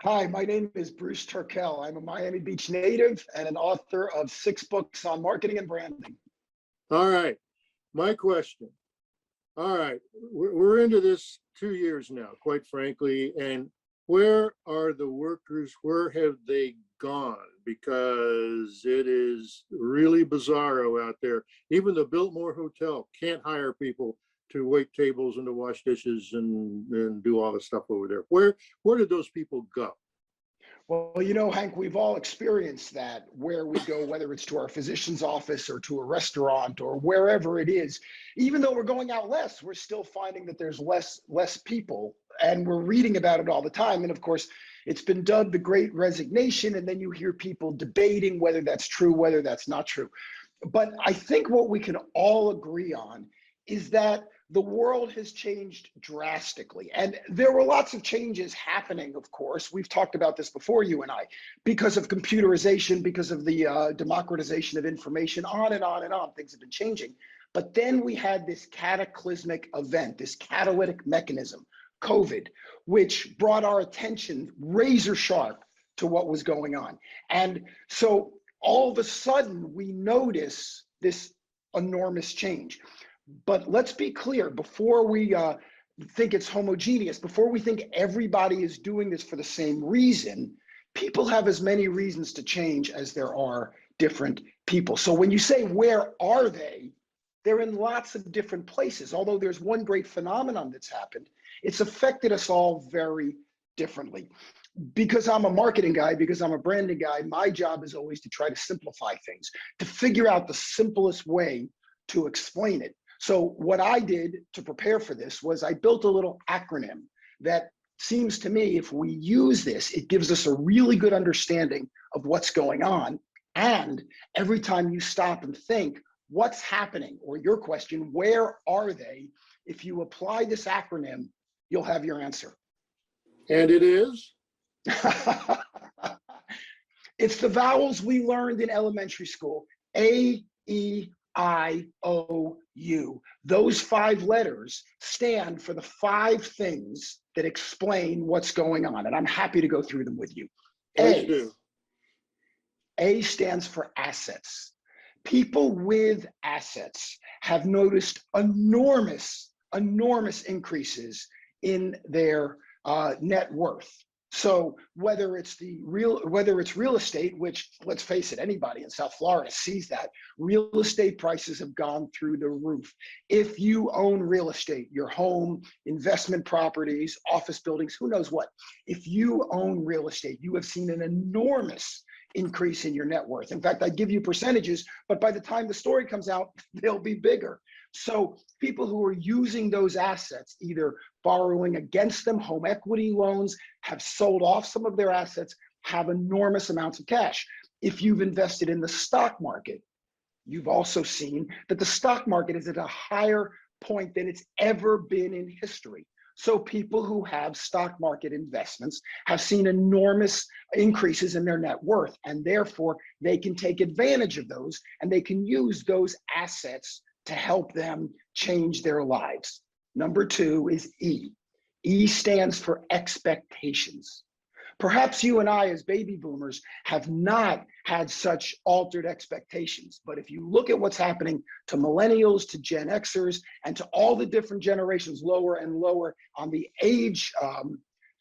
Hi, my name is Bruce Turkel. I'm a Miami Beach native and an author of 6 books on marketing and branding. All right. My question. All right. We're into this 2 years now, quite frankly. And where are the workers? Where have they gone? Because it is really bizarro out there. Even the Biltmore Hotel can't hire people to wait tables and to wash dishes and do all the stuff over there. Where did those people go? Well, you know, Hank, we've all experienced that where we go, whether it's to our physician's office or to a restaurant or wherever it is. Even though we're going out less, we're still finding that there's less people, and we're reading about it all the time. And of course, it's been dubbed the Great Resignation, and then you hear people debating whether that's true, whether that's not true. But I think what we can all agree on is that the world has changed drastically. And there were lots of changes happening, of course. We've talked about this before, you and I, because of computerization, because of the democratization of information, on and on and on. Things have been changing. But then we had this cataclysmic event, this catalytic mechanism, COVID, which brought our attention razor sharp to what was going on. And so all of a sudden, we notice this enormous change. But let's be clear, before we think it's homogeneous, before we think everybody is doing this for the same reason, people have as many reasons to change as there are different people. So when you say, where are they? They're in lots of different places. Although there's one great phenomenon that's happened, it's affected us all very differently. Because I'm a marketing guy, because I'm a branding guy, my job is always to try to simplify things, to figure out the simplest way to explain it. So what I did to prepare for this was I built a little acronym that seems to me, if we use this, it gives us a really good understanding of what's going on. And every time you stop and think, what's happening? Or your question, where are they? If you apply this acronym, you'll have your answer. And it is? It's the vowels we learned in elementary school. A, E, I, O, U. Those 5 letters stand for the 5 things that explain what's going on. And I'm happy to go through them with you. A stands for assets. People with assets have noticed enormous increases in their net worth. So whether it's real estate, which, let's face it, anybody in South Florida sees that real estate prices have gone through the roof. If you own real estate, your home, investment properties, office buildings, who knows what, if you own real estate, you have seen an enormous increase in your net worth. In fact, I give you percentages, but by the time the story comes out, they'll be bigger. So people who are using those assets, either borrowing against them, home equity loans, have sold off some of their assets, have enormous amounts of cash. If you've invested in the stock market, you've also seen that the stock market is at a higher point than it's ever been in history. So people who have stock market investments have seen enormous increases in their net worth, and therefore they can take advantage of those and they can use those assets to help them change their lives. Number 2 is E. E stands for expectations. Perhaps you and I, as baby boomers, have not had such altered expectations. But if you look at what's happening to millennials, to Gen Xers, and to all the different generations lower and lower on the age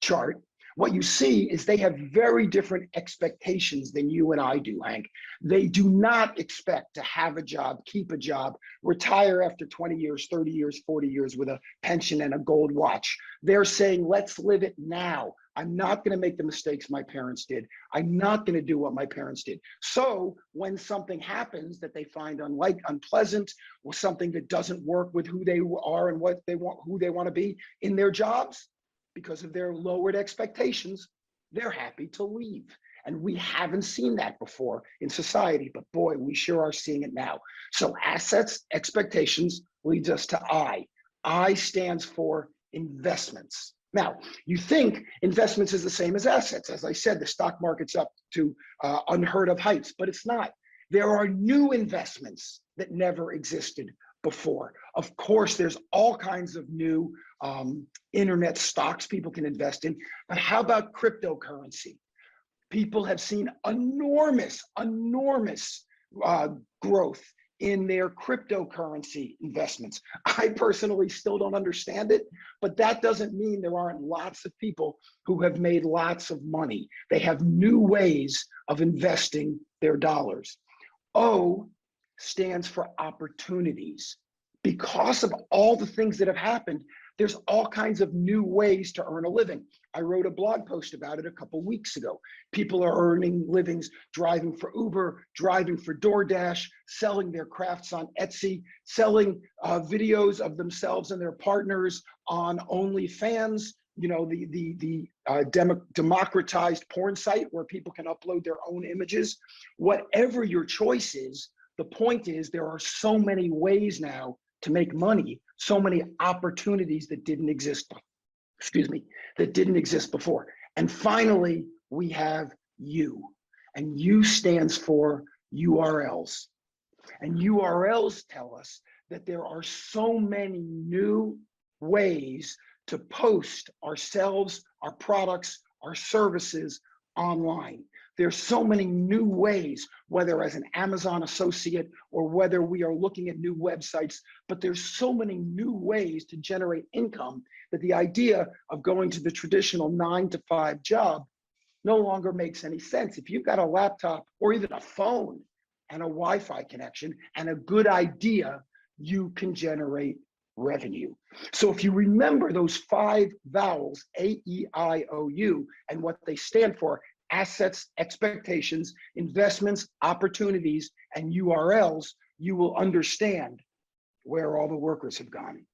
chart, what you see is they have very different expectations than you and I do, Hank. They do not expect to have a job, keep a job, retire after 20 years, 30 years, 40 years with a pension and a gold watch. They're saying, let's live it now. I'm not going to make the mistakes my parents did. I'm not going to do what my parents did. So when something happens that they find unpleasant, or something that doesn't work with who they are and what they want, who they want to be in their jobs, because of their lowered expectations, they're happy to leave. And we haven't seen that before in society, but boy, we sure are seeing it now. So assets, expectations leads us to I. I stands for investments. Now, you think investments is the same as assets. As I said, the stock market's up to unheard of heights, but it's not. There are new investments that never existed before. Of course, there's all kinds of new internet stocks people can invest in, but how about cryptocurrency? People have seen enormous growth in their cryptocurrency investments. I personally still don't understand it, but that doesn't mean there aren't lots of people who have made lots of money. They have new ways of investing their dollars. O stands for opportunities. Because of all the things that have happened, there's all kinds of new ways to earn a living. I wrote a blog post about it a couple weeks ago. People are earning livings driving for Uber, driving for DoorDash, selling their crafts on Etsy, selling videos of themselves and their partners on OnlyFans, you know, the democratized porn site where people can upload their own images. Whatever your choice is, the point is there are so many ways now to make money, so many opportunities that didn't exist, that didn't exist before. And finally, we have U, and U stands for URLs. And URLs tell us that there are so many new ways to post ourselves, our products, our services online. There's so many new ways, whether as an Amazon associate or whether we are looking at new websites, but there's so many new ways to generate income that the idea of going to the traditional 9-to-5 job no longer makes any sense. If you've got a laptop or even a phone and a Wi-Fi connection and a good idea, you can generate revenue. So if you remember those 5 vowels, A-E-I-O-U, and what they stand for, assets, expectations, investments, opportunities, and URLs, you will understand where all the workers have gone.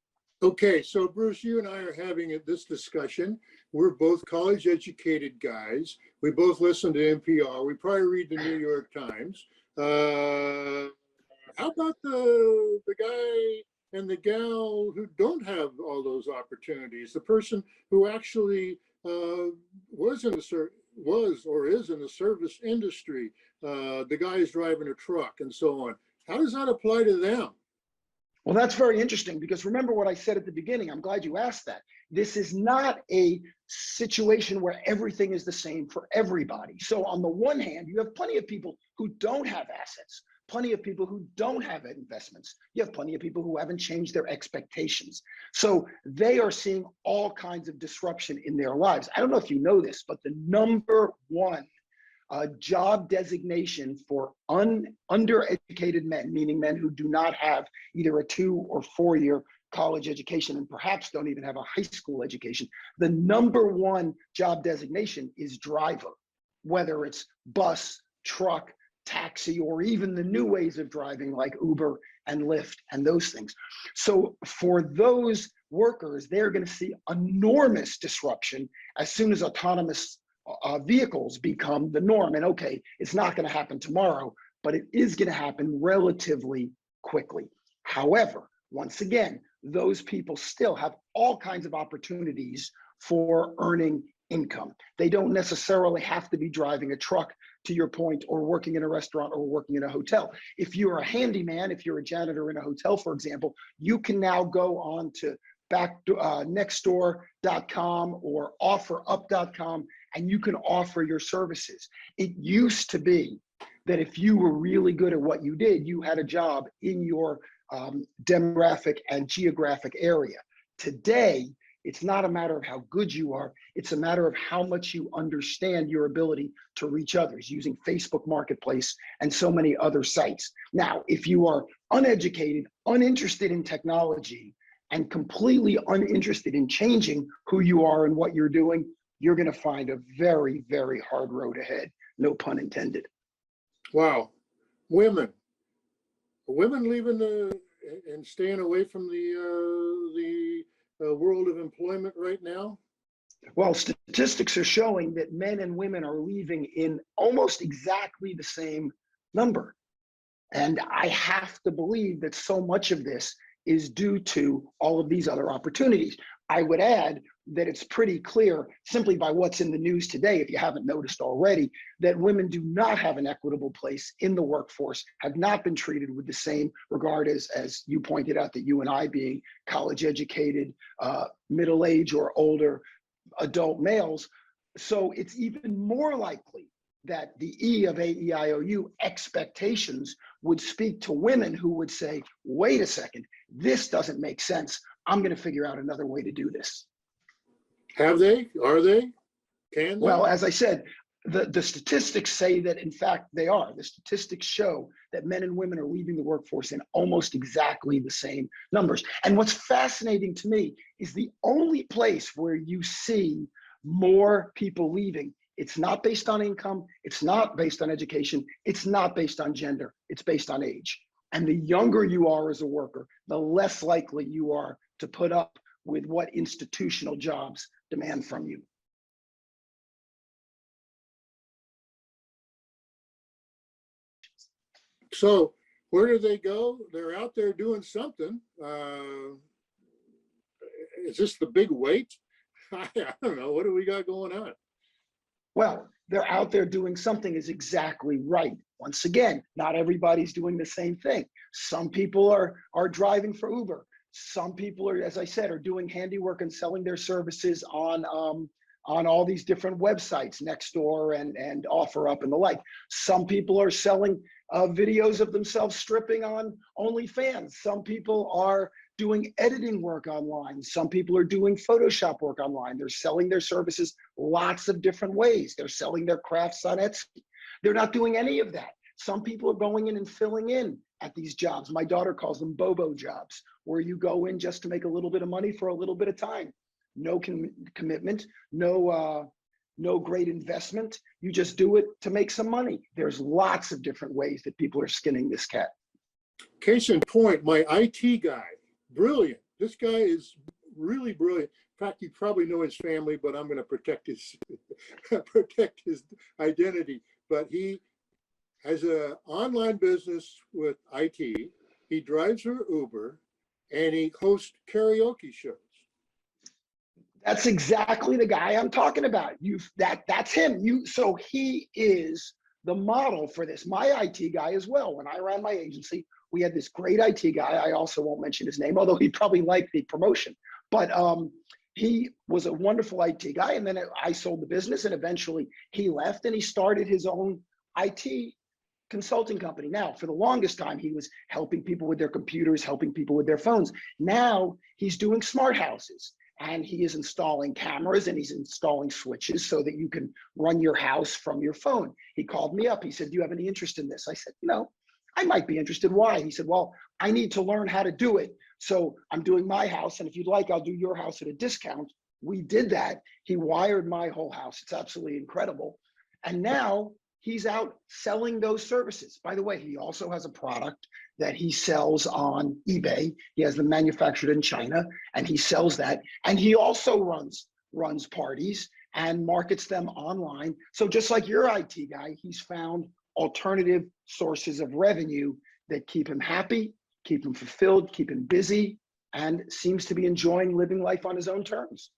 Okay, so Bruce, you and I are having this discussion. We're both college educated guys. We both listen to NPR. We probably read the New York Times. How about the guy and the gal who don't have all those opportunities? The person who actually was or is in the service industry, the guy who's driving a truck and so on. How does that apply to them? Well, that's very interesting because remember what I said at the beginning. I'm glad you asked that. This is not a situation where everything is the same for everybody. So on the one hand, you have plenty of people who don't have assets, plenty of people who don't have investments. You have plenty of people who haven't changed their expectations. So they are seeing all kinds of disruption in their lives. I don't know if you know this, but the number one job designation for undereducated men, meaning men who do not have either a 2 or 4 year college education and perhaps don't even have a high school education, the number one job designation is driver, whether it's bus, truck, taxi, or even the new ways of driving like Uber and Lyft and those things. So for those workers, they're going to see enormous disruption as soon as autonomous vehicles become the norm. And okay, it's not going to happen tomorrow, but it is going to happen relatively quickly. However, once again, those people still have all kinds of opportunities for earning income. They don't necessarily have to be driving a truck, to your point, or working in a restaurant or working in a hotel. If you're a handyman, if you're a janitor in a hotel, for example, you can now go on to nextdoor.com or offerup.com and you can offer your services. It used to be that if you were really good at what you did, you had a job in your demographic and geographic area. Today, it's not a matter of how good you are, it's a matter of how much you understand your ability to reach others using Facebook Marketplace and so many other sites. Now, if you are uneducated, uninterested in technology, and completely uninterested in changing who you are and what you're doing, you're going to find a very, very hard road ahead. No pun intended. Wow. Women leaving and staying away from the world of employment right now? Well, statistics are showing that men and women are leaving in almost exactly the same number. And I have to believe that so much of this is due to all of these other opportunities. I would add that it's pretty clear, simply by what's in the news today, if you haven't noticed already, that women do not have an equitable place in the workforce, have not been treated with the same regard as you pointed out, that you and I, being college educated, middle age or older adult males. So it's even more likely that the E of AEIOU, expectations, would speak to women who would say, wait a second, this doesn't make sense. I'm going to figure out another way to do this. Have they? Are they? Can they? Well, as I said, the statistics say that, in fact, they are. The statistics show that men and women are leaving the workforce in almost exactly the same numbers. And what's fascinating to me is the only place where you see more people leaving, it's not based on income, it's not based on education, it's not based on gender, it's based on age. And the younger you are as a worker, the less likely you are to put up with what institutional jobs demand from you. So where do they go? They're out there doing something. Is this the big wait? I don't know. What do we got going on? Well, they're out there doing something is exactly right. Once again, not everybody's doing the same thing. Some people are driving for Uber. Some people are, as I said, are doing handiwork and selling their services on all these different websites, Nextdoor and OfferUp and the like. Some people are selling videos of themselves stripping on OnlyFans. Some people are doing editing work online. Some people are doing Photoshop work online. They're selling their services lots of different ways. They're selling their crafts on Etsy. They're not doing any of that. Some people are going in and filling in at these jobs. My daughter calls them Bobo jobs, where you go in just to make a little bit of money for a little bit of time. No commitment, no great investment. You just do it to make some money. There's lots of different ways that people are skinning this cat. Case in point, my IT guy, brilliant. This guy is really brilliant. In fact, you probably know his family, but I'm going to protect his protect his identity. But he has an online business with IT. He drives for Uber, and he hosts karaoke shows. That's exactly the guy I'm talking about. That's him. So he is the model for this. My IT guy as well. When I ran my agency, we had this great IT guy. I also won't mention his name, although he probably liked the promotion. But he was a wonderful IT guy. And then I sold the business, and eventually he left and he started his own IT consulting company. Now, for the longest time, he was helping people with their computers, helping people with their phones. Now he's doing smart houses. And he is installing cameras and he's installing switches so that you can run your house from your phone. He called me up. He said, do you have any interest in this? I said, no, I might be interested. Why? He said, well, I need to learn how to do it. So I'm doing my house. And if you'd like, I'll do your house at a discount. We did that. He wired my whole house. It's absolutely incredible. And now he's out selling those services. By the way, he also has a product that he sells on eBay. He has them manufactured in China, and he sells that. And he also runs parties and markets them online. So just like your IT guy, he's found alternative sources of revenue that keep him happy, keep him fulfilled, keep him busy, and seems to be enjoying living life on his own terms.